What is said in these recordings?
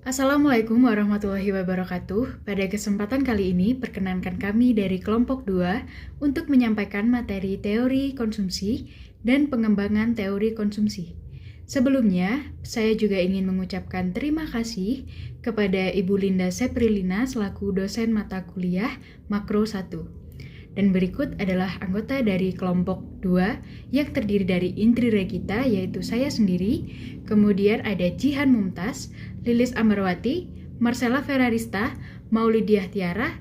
Assalamualaikum warahmatullahi wabarakatuh. Pada kesempatan kali ini, perkenankan kami dari kelompok 2 untuk menyampaikan materi teori konsumsi dan pengembangan teori konsumsi. Sebelumnya, saya juga ingin mengucapkan terima kasih kepada Ibu Linda Seprilina selaku dosen mata kuliah Makro 1. Dan berikut adalah anggota dari kelompok 2 yang terdiri dari Indri Regita, yaitu saya sendiri, kemudian ada Jihan Mumtaz, Lilis Amarwati, Marcella Ferrarista, Maulidiah Tiara,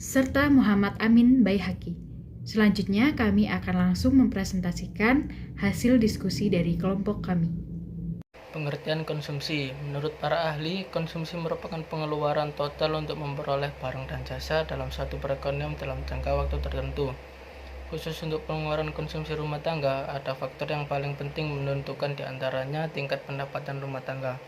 serta Muhammad Amin Baihaqi. Selanjutnya kami akan langsung mempresentasikan hasil diskusi dari kelompok kami. Pengertian konsumsi. Menurut para ahli, konsumsi merupakan pengeluaran total untuk memperoleh barang dan jasa dalam suatu perekonomian dalam jangka waktu tertentu. Khusus untuk pengeluaran konsumsi rumah tangga, ada faktor yang paling penting menentukan diantaranya tingkat pendapatan rumah tangga.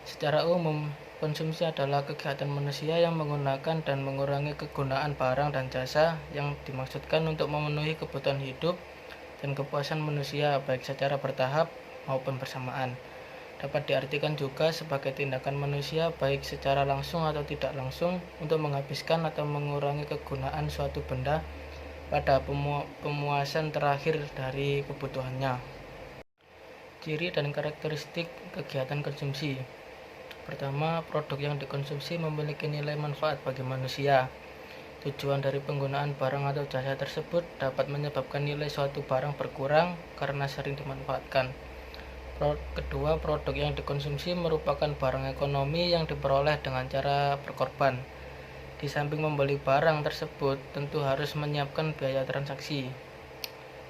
Secara umum, konsumsi adalah kegiatan manusia yang menggunakan dan mengurangi kegunaan barang dan jasa yang dimaksudkan untuk memenuhi kebutuhan hidup dan kepuasan manusia baik secara bertahap maupun bersamaan. Dapat diartikan juga sebagai tindakan manusia baik secara langsung atau tidak langsung untuk menghabiskan atau mengurangi kegunaan suatu benda pada pemuasan terakhir dari kebutuhannya. Ciri dan karakteristik kegiatan konsumsi. Pertama, produk yang dikonsumsi memiliki nilai manfaat bagi manusia. Tujuan dari penggunaan barang atau jasa tersebut dapat menyebabkan nilai suatu barang berkurang karena sering dimanfaatkan. Kedua, produk yang dikonsumsi merupakan barang ekonomi yang diperoleh dengan cara berkorban. Di samping membeli barang tersebut, tentu harus menyiapkan biaya transaksi.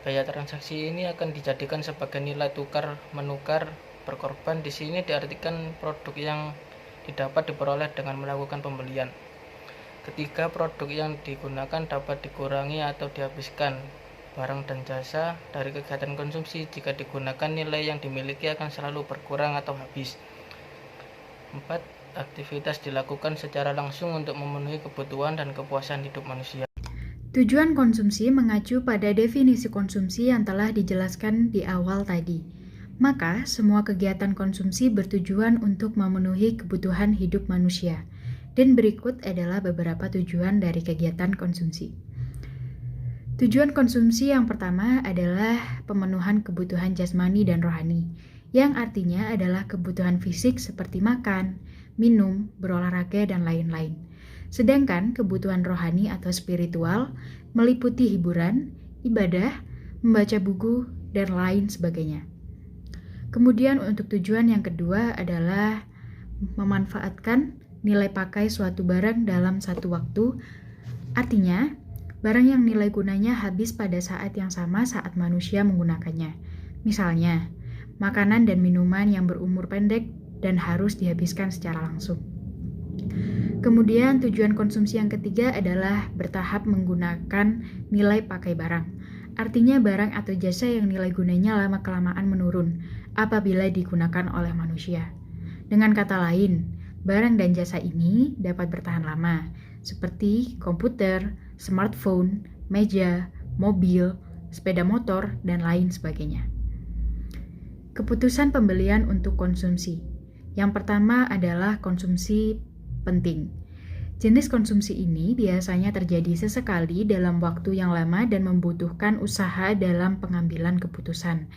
Biaya transaksi ini akan dijadikan sebagai nilai tukar menukar berkorban. Di sini diartikan produk yang didapat diperoleh dengan melakukan pembelian. Ketiga, produk yang digunakan dapat dikurangi atau dihabiskan. Barang dan jasa dari kegiatan konsumsi jika digunakan nilai yang dimiliki akan selalu berkurang atau habis. 4. Aktivitas dilakukan secara langsung untuk memenuhi kebutuhan dan kepuasan hidup manusia. Tujuan konsumsi mengacu pada definisi konsumsi yang telah dijelaskan di awal tadi. Maka, semua kegiatan konsumsi bertujuan untuk memenuhi kebutuhan hidup manusia. Dan berikut adalah beberapa tujuan dari kegiatan konsumsi. Tujuan konsumsi yang pertama adalah pemenuhan kebutuhan jasmani dan rohani, yang artinya adalah kebutuhan fisik seperti makan, minum, berolahraga, dan lain-lain. Sedangkan kebutuhan rohani atau spiritual meliputi hiburan, ibadah, membaca buku, dan lain sebagainya. Kemudian untuk tujuan yang kedua adalah memanfaatkan nilai pakai suatu barang dalam satu waktu, artinya barang yang nilai gunanya habis pada saat yang sama saat manusia menggunakannya. Misalnya, makanan dan minuman yang berumur pendek dan harus dihabiskan secara langsung. Kemudian tujuan konsumsi yang ketiga adalah bertahap menggunakan nilai pakai barang. Artinya barang atau jasa yang nilai gunanya lama-kelamaan menurun apabila digunakan oleh manusia. Dengan kata lain, barang dan jasa ini dapat bertahan lama, seperti komputer, smartphone, meja, mobil, sepeda motor, dan lain sebagainya. Keputusan pembelian untuk konsumsi. Yang pertama adalah konsumsi penting. Jenis konsumsi ini biasanya terjadi sesekali dalam waktu yang lama dan membutuhkan usaha dalam pengambilan keputusan,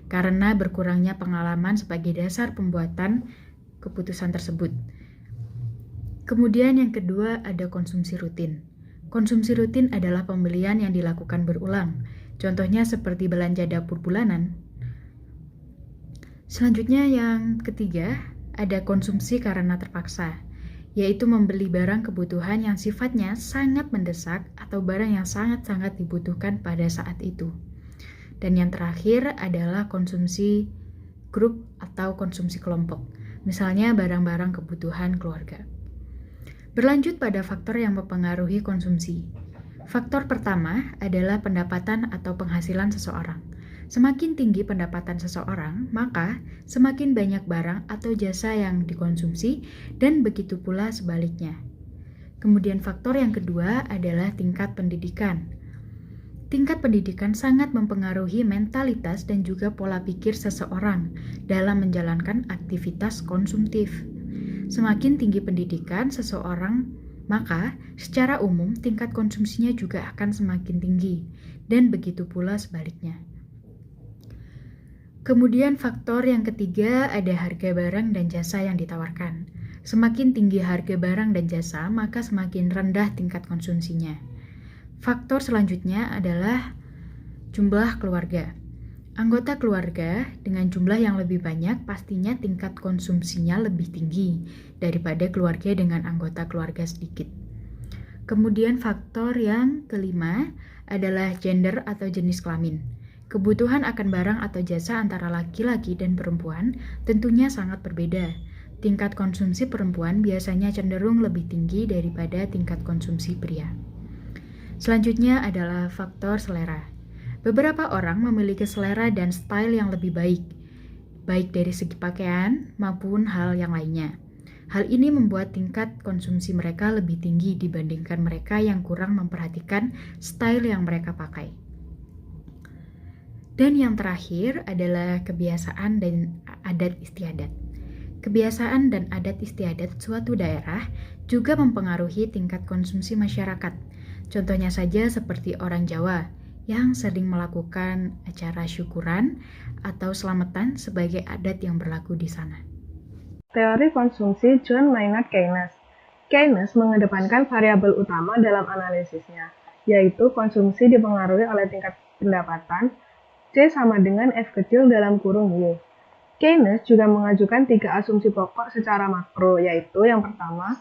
karena berkurangnya pengalaman sebagai dasar pembuatan keputusan tersebut. Kemudian yang kedua ada konsumsi rutin. Konsumsi rutin adalah pembelian yang dilakukan berulang, contohnya seperti belanja dapur bulanan. Selanjutnya yang ketiga, ada konsumsi karena terpaksa, yaitu membeli barang kebutuhan yang sifatnya sangat mendesak atau barang yang sangat-sangat dibutuhkan pada saat itu. Dan yang terakhir adalah konsumsi grup atau konsumsi kelompok, misalnya barang-barang kebutuhan keluarga. Berlanjut pada faktor yang mempengaruhi konsumsi. Faktor pertama adalah pendapatan atau penghasilan seseorang. Semakin tinggi pendapatan seseorang, maka semakin banyak barang atau jasa yang dikonsumsi dan begitu pula sebaliknya. Kemudian faktor yang kedua adalah tingkat pendidikan. Tingkat pendidikan sangat mempengaruhi mentalitas dan juga pola pikir seseorang dalam menjalankan aktivitas konsumtif. Semakin tinggi pendidikan seseorang, maka secara umum tingkat konsumsinya juga akan semakin tinggi, dan begitu pula sebaliknya. Kemudian faktor yang ketiga ada harga barang dan jasa yang ditawarkan. Semakin tinggi harga barang dan jasa, maka semakin rendah tingkat konsumsinya. Faktor selanjutnya adalah jumlah keluarga. Anggota keluarga dengan jumlah yang lebih banyak pastinya tingkat konsumsinya lebih tinggi daripada keluarga dengan anggota keluarga sedikit. Kemudian faktor yang kelima adalah gender atau jenis kelamin. Kebutuhan akan barang atau jasa antara laki-laki dan perempuan tentunya sangat berbeda. Tingkat konsumsi perempuan biasanya cenderung lebih tinggi daripada tingkat konsumsi pria. Selanjutnya adalah faktor selera. Beberapa orang memiliki selera dan style yang lebih baik dari segi pakaian maupun hal yang lainnya. Hal ini membuat tingkat konsumsi mereka lebih tinggi dibandingkan mereka yang kurang memperhatikan style yang mereka pakai. Dan yang terakhir adalah kebiasaan dan adat istiadat. Kebiasaan dan adat istiadat suatu daerah juga mempengaruhi tingkat konsumsi masyarakat. Contohnya saja seperti orang Jawa yang sering melakukan acara syukuran atau selamatan sebagai adat yang berlaku di sana. Teori konsumsi John Maynard Keynes. Keynes mengedepankan variabel utama dalam analisisnya, yaitu konsumsi dipengaruhi oleh tingkat pendapatan, C sama dengan F kecil dalam kurung Y. Keynes juga mengajukan 3 asumsi pokok secara makro, yaitu yang pertama,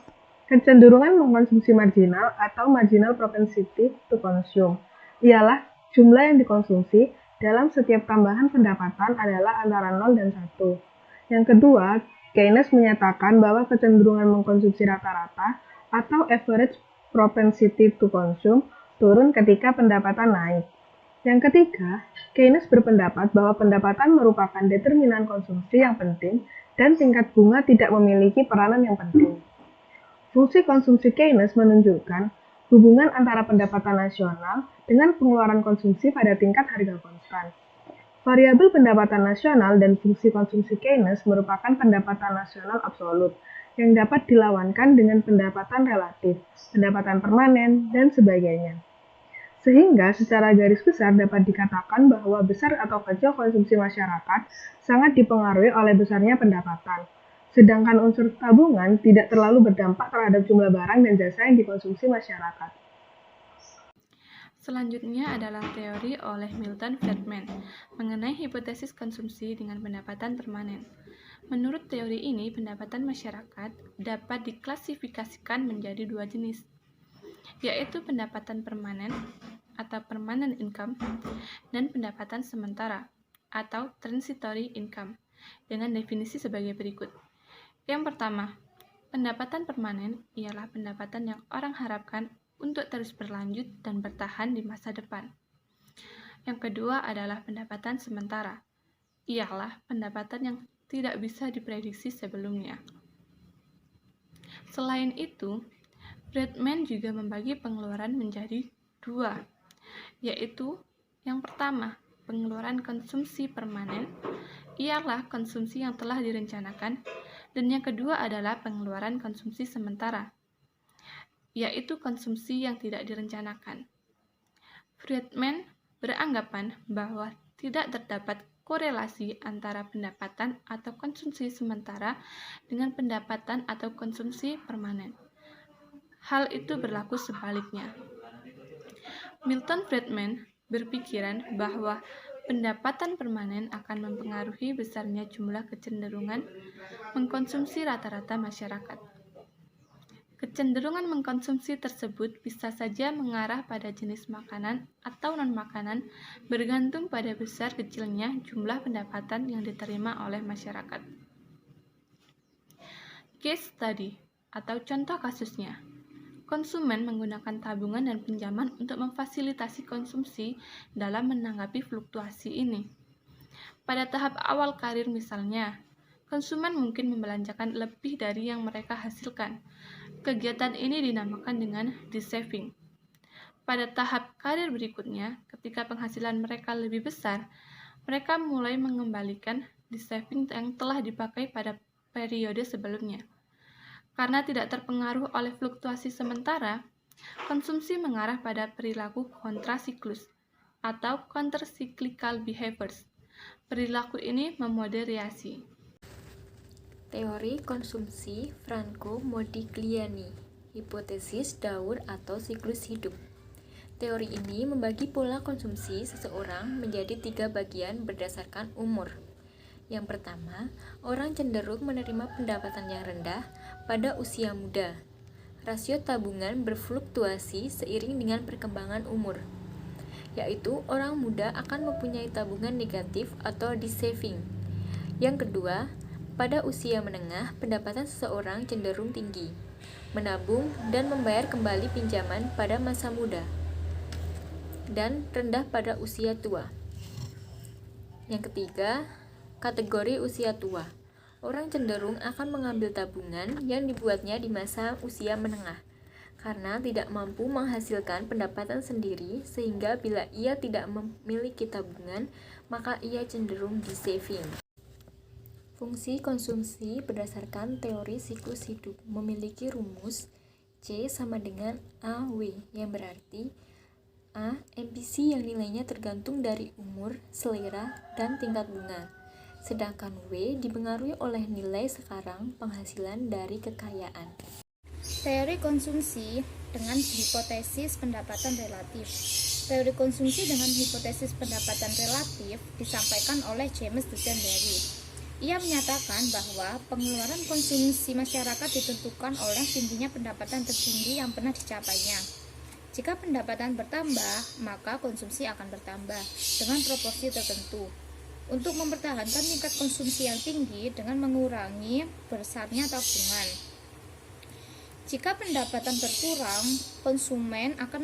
kecenderungan mengkonsumsi marginal atau marginal propensity to consume, ialah jumlah yang dikonsumsi dalam setiap tambahan pendapatan adalah antara 0 dan 1. Yang kedua, Keynes menyatakan bahwa kecenderungan mengkonsumsi rata-rata atau average propensity to consume turun ketika pendapatan naik. Yang ketiga, Keynes berpendapat bahwa pendapatan merupakan determinan konsumsi yang penting dan tingkat bunga tidak memiliki peranan yang penting. Fungsi konsumsi Keynes menunjukkan hubungan antara pendapatan nasional dengan pengeluaran konsumsi pada tingkat harga konstan. Variabel pendapatan nasional dan fungsi konsumsi Keynes merupakan pendapatan nasional absolut yang dapat dilawankan dengan pendapatan relatif, pendapatan permanen, dan sebagainya. Sehingga secara garis besar dapat dikatakan bahwa besar atau kecil konsumsi masyarakat sangat dipengaruhi oleh besarnya pendapatan. Sedangkan unsur tabungan tidak terlalu berdampak terhadap jumlah barang dan jasa yang dikonsumsi masyarakat. Selanjutnya adalah teori oleh Milton Friedman mengenai hipotesis konsumsi dengan pendapatan permanen. Menurut teori ini, pendapatan masyarakat dapat diklasifikasikan menjadi 2 jenis, yaitu pendapatan permanen atau permanent income dan pendapatan sementara atau transitory income dengan definisi sebagai berikut. Yang pertama, pendapatan permanen ialah pendapatan yang orang harapkan untuk terus berlanjut dan bertahan di masa depan. Yang kedua adalah pendapatan sementara, ialah pendapatan yang tidak bisa diprediksi sebelumnya. Selain itu, Friedman juga membagi pengeluaran menjadi 2, yaitu yang pertama, pengeluaran konsumsi permanen, ialah konsumsi yang telah direncanakan, dan yang kedua adalah pengeluaran konsumsi sementara, yaitu konsumsi yang tidak direncanakan. Friedman beranggapan bahwa tidak terdapat korelasi antara pendapatan atau konsumsi sementara dengan pendapatan atau konsumsi permanen. Hal itu berlaku sebaliknya. Milton Friedman berpikiran bahwa pendapatan permanen akan mempengaruhi besarnya jumlah kecenderungan mengkonsumsi rata-rata masyarakat. Kecenderungan mengkonsumsi tersebut bisa saja mengarah pada jenis makanan atau non-makanan bergantung pada besar kecilnya jumlah pendapatan yang diterima oleh masyarakat. Case study atau contoh kasusnya. Konsumen menggunakan tabungan dan pinjaman untuk memfasilitasi konsumsi dalam menanggapi fluktuasi ini. Pada tahap awal karir misalnya, konsumen mungkin membelanjakan lebih dari yang mereka hasilkan. Kegiatan ini dinamakan dengan de-saving. Pada tahap karir berikutnya, ketika penghasilan mereka lebih besar, mereka mulai mengembalikan de-saving yang telah dipakai pada periode sebelumnya. Karena tidak terpengaruh oleh fluktuasi sementara, konsumsi mengarah pada perilaku kontrasiklus atau countercyclical behaviors. Perilaku ini memoderasi. Teori konsumsi Franco Modigliani, hipotesis daur atau siklus hidup. Teori ini membagi pola konsumsi seseorang menjadi 3 bagian berdasarkan umur. Yang pertama, orang cenderung menerima pendapatan yang rendah pada usia muda. Rasio tabungan berfluktuasi seiring dengan perkembangan umur, yaitu orang muda akan mempunyai tabungan negatif atau de-saving. Yang kedua, pada usia menengah, pendapatan seseorang cenderung tinggi, menabung dan membayar kembali pinjaman pada masa muda, dan rendah pada usia tua. Yang ketiga, kategori usia tua. Orang cenderung akan mengambil tabungan yang dibuatnya di masa usia menengah, karena tidak mampu menghasilkan pendapatan sendiri, sehingga bila ia tidak memiliki tabungan, maka ia cenderung de-saving. Fungsi konsumsi berdasarkan teori siklus hidup memiliki rumus C sama dengan AW, yang berarti A. MPC yang nilainya tergantung dari umur, selera, dan tingkat bunga. Sedangkan W dipengaruhi oleh nilai sekarang penghasilan dari kekayaan. Teori konsumsi dengan hipotesis pendapatan relatif. Teori konsumsi dengan hipotesis pendapatan relatif disampaikan oleh James Dusenberry. Ia menyatakan bahwa pengeluaran konsumsi masyarakat ditentukan oleh tingginya pendapatan tertinggi yang pernah dicapainya. Jika pendapatan bertambah, maka konsumsi akan bertambah dengan proporsi tertentu. Untuk mempertahankan tingkat konsumsi yang tinggi dengan mengurangi besarnya tabungan. Jika pendapatan berkurang, konsumen akan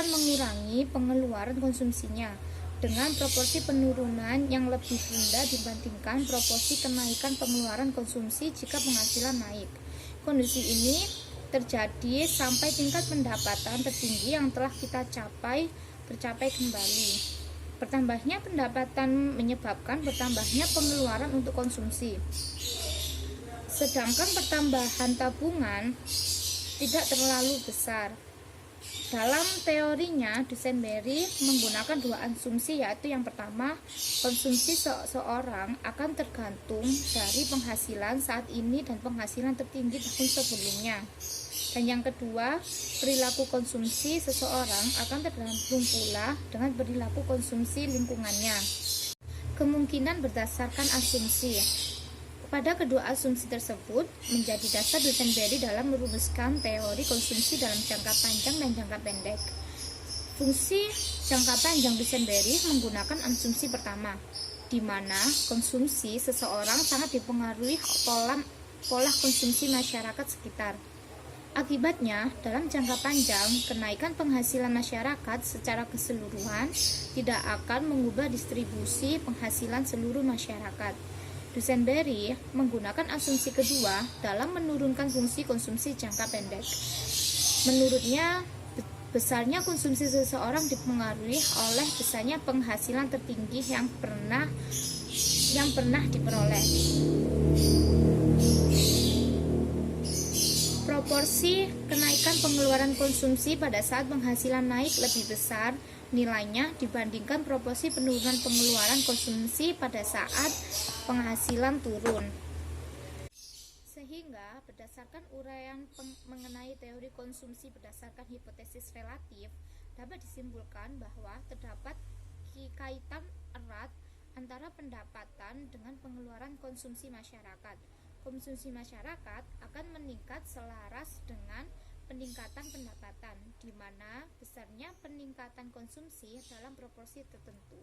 mengurangi pengeluaran konsumsinya dengan proporsi penurunan yang lebih rendah dibandingkan proporsi kenaikan pengeluaran konsumsi jika penghasilan naik. Kondisi ini terjadi sampai tingkat pendapatan tertinggi yang telah kita tercapai kembali. Bertambahnya pendapatan menyebabkan bertambahnya pengeluaran untuk konsumsi. Sedangkan pertambahan tabungan tidak terlalu besar. Dalam teorinya, Dusenberry menggunakan 2 asumsi, yaitu yang pertama, konsumsi seseorang akan tergantung dari penghasilan saat ini dan penghasilan tertinggi tahun sebelumnya. Dan yang kedua, perilaku konsumsi seseorang akan tergantung pula dengan perilaku konsumsi lingkungannya. Kemungkinan berdasarkan asumsi. Pada kedua asumsi tersebut menjadi dasar Dusenberry dalam merumuskan teori konsumsi dalam jangka panjang dan jangka pendek. Fungsi jangka panjang Dusenberry menggunakan asumsi pertama, di mana konsumsi seseorang sangat dipengaruhi pola konsumsi masyarakat sekitar. Akibatnya, dalam jangka panjang, kenaikan penghasilan masyarakat secara keseluruhan tidak akan mengubah distribusi penghasilan seluruh masyarakat. Dusenberry menggunakan asumsi kedua dalam menurunkan fungsi konsumsi jangka pendek. Menurutnya, besarnya konsumsi seseorang dipengaruhi oleh besarnya penghasilan tertinggi yang pernah diperoleh. Proporsi kenaikan pengeluaran konsumsi pada saat penghasilan naik lebih besar nilainya dibandingkan proporsi penurunan pengeluaran konsumsi pada saat penghasilan turun. Sehingga berdasarkan uraian mengenai teori konsumsi berdasarkan hipotesis relatif, dapat disimpulkan bahwa terdapat kaitan erat antara pendapatan dengan pengeluaran konsumsi masyarakat. Konsumsi masyarakat akan meningkat selaras dengan peningkatan pendapatan, di mana besarnya peningkatan konsumsi dalam proporsi tertentu.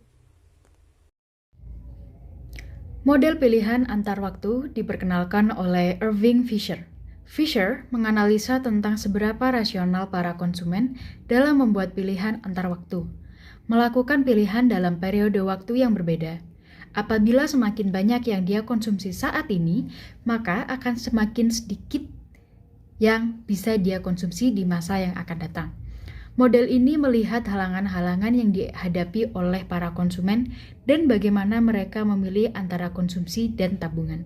Model pilihan antar waktu diperkenalkan oleh Irving Fisher. Fisher menganalisa tentang seberapa rasional para konsumen dalam membuat pilihan antar waktu, melakukan pilihan dalam periode waktu yang berbeda. Apabila semakin banyak yang dia konsumsi saat ini, maka akan semakin sedikit yang bisa dia konsumsi di masa yang akan datang. Model ini melihat halangan-halangan yang dihadapi oleh para konsumen dan bagaimana mereka memilih antara konsumsi dan tabungan.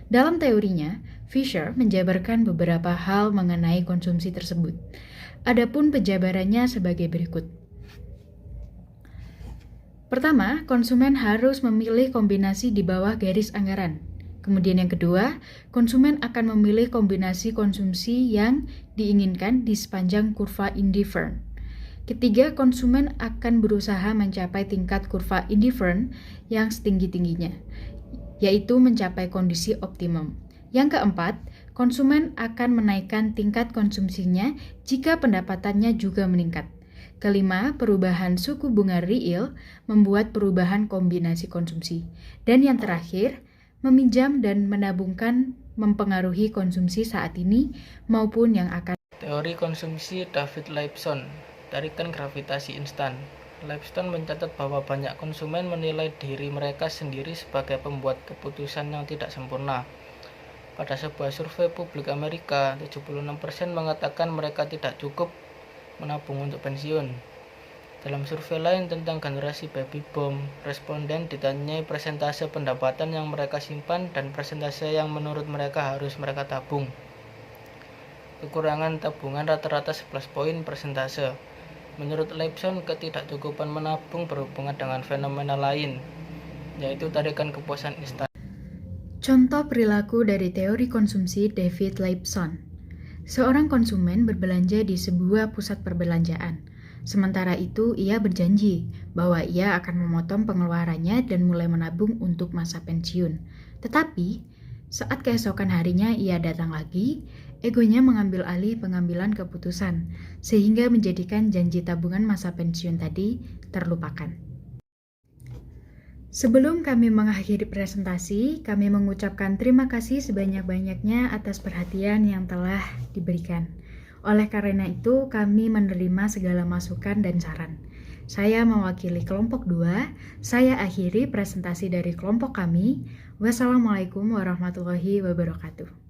Dalam teorinya, Fisher menjabarkan beberapa hal mengenai konsumsi tersebut. Adapun penjabarannya sebagai berikut. Pertama, konsumen harus memilih kombinasi di bawah garis anggaran. Kemudian yang kedua, konsumen akan memilih kombinasi konsumsi yang diinginkan di sepanjang kurva indifferent. Ketiga, konsumen akan berusaha mencapai tingkat kurva indifferent yang setinggi-tingginya, yaitu mencapai kondisi optimum. Yang keempat, konsumen akan menaikkan tingkat konsumsinya jika pendapatannya juga meningkat. Kelima, perubahan suku bunga real membuat perubahan kombinasi konsumsi. Dan yang terakhir, meminjam dan menabungkan mempengaruhi konsumsi saat ini maupun yang akan. Teori konsumsi David Lipson, tarikan gravitasi instan. Lipson mencatat bahwa banyak konsumen menilai diri mereka sendiri sebagai pembuat keputusan yang tidak sempurna. Pada sebuah survei publik Amerika, 76% mengatakan mereka tidak cukup menabung untuk pensiun. Dalam survei lain tentang generasi baby boom, responden ditanyai persentase pendapatan yang mereka simpan dan persentase yang menurut mereka harus mereka tabung. Kekurangan tabungan rata-rata 11 poin persentase. Menurut Lipson, ketidakcukupan menabung berhubungan dengan fenomena lain, yaitu tarikan kepuasan instan. Contoh perilaku dari teori konsumsi David Lipson. Seorang konsumen berbelanja di sebuah pusat perbelanjaan. Sementara itu, ia berjanji bahwa ia akan memotong pengeluarannya dan mulai menabung untuk masa pensiun. Tetapi, saat keesokan harinya ia datang lagi, egonya mengambil alih pengambilan keputusan, sehingga menjadikan janji tabungan masa pensiun tadi terlupakan. Sebelum kami mengakhiri presentasi, kami mengucapkan terima kasih sebanyak-banyaknya atas perhatian yang telah diberikan. Oleh karena itu, kami menerima segala masukan dan saran. Saya mewakili kelompok 2, saya akhiri presentasi dari kelompok kami. Wassalamualaikum warahmatullahi wabarakatuh.